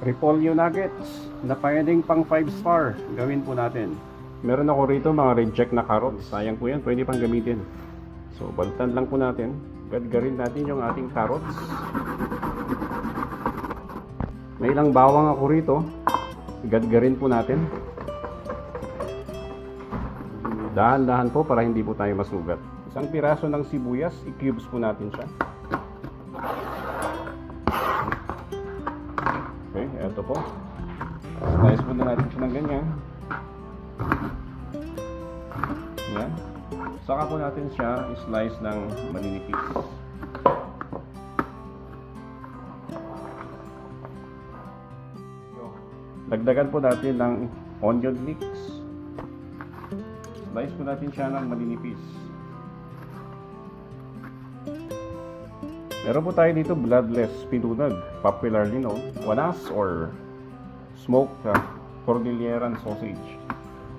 repolyo nuggets na pwedeng pang 5 star. Gawin po natin. Meron ako rito mga reject na carrots. Sayang po yan, pwede pang gamitin. So, baltan lang po natin. Gadgarin natin yung ating carrots. May ilang bawang ako rito. Gadgarin po natin. Dahan-dahan po para hindi po tayo masugat. Isang piraso ng sibuyas, i-cubes po natin siya. Okay, eto po. Slice po na natin siya ng ganyan. Yan. Saka po natin siya i-slice ng maninipis. Dagdagan po natin ng onion leeks. Slice po natin siya ng maninipis. Meron po tayo dito bloodless pinunag, popularly known wanas or smoked cordilleran sausage.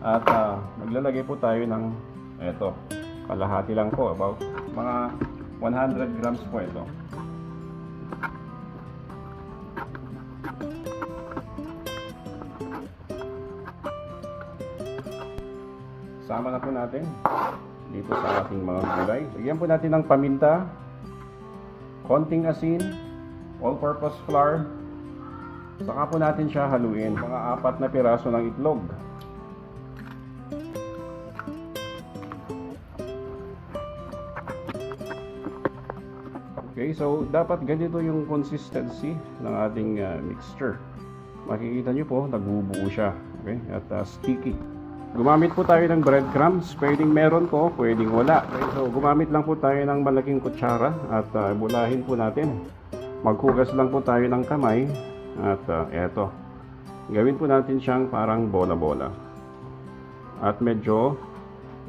At naglalagay po tayo ng eto, kalahati lang po, about mga 100 grams po ito. Sama na po natin dito sa ating mga gulay. Lagyan po natin ng paminta, konting asin, all-purpose flour. Saka po natin siya haluin. Mga 4 na piraso ng itlog. Okay, so dapat ganito yung consistency ng ating mixture. Makikita nyo po, nagbubuo siya. Okay? At sticky. Gumamit po tayo ng breadcrumbs. Pwedeng meron po, pwedeng wala. Okay, so gumamit lang po tayo ng malaking kutsara at bulahin po natin. Maghugas lang po tayo ng kamay at eto. Gawin po natin siyang parang bola-bola. At medyo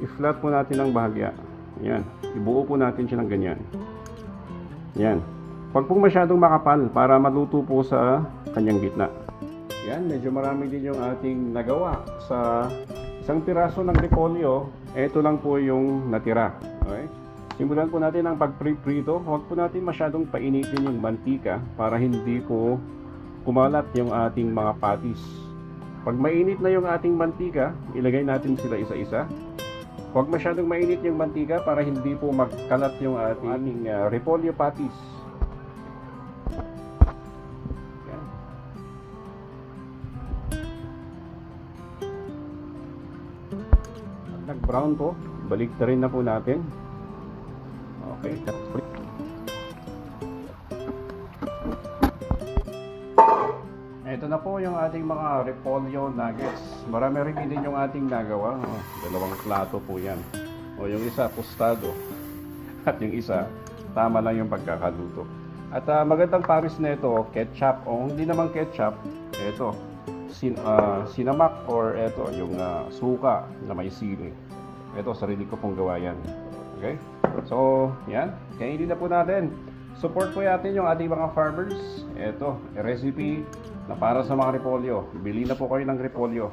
i-flat po natin ng bahagya. Yan. Ibuo po natin siya ng ganyan. Yan. Huwag pong masyadong makapal para maluto po sa kanyang gitna. Yan. Medyo marami din yung ating nagawa sa isang piraso ng repolyo. Ito lang po yung natira. Okay? Simulan po natin ang pagprito. Huwag po natin masyadong painitin yung mantika para hindi po kumalat yung ating mga patis. Pag mainit na yung ating mantika, ilagay natin sila isa-isa. Huwag masyadong mainit yung mantika para hindi po magkalat yung ating repolyo patis. Yan. Nag-brown po, balik na rin na po natin. Okay, ito na po yung ating mga repolyo nuggets. Marami rin din yung ating nagawa. Dalawang plato po yan. O yung isa, pustado. At yung isa, tama lang yung pagkakaluto. At magandang paris na ito, ketchup. O hindi naman ketchup, ito, sinamak or ito, yung suka na may sili. Ito, sarili ko pong gawa yan. Okay? So, yan. Kainin na po natin. Support po natin yung ating mga farmers. Ito, recipe na para sa mga repolyo. Bili na po kayo ng repolyo.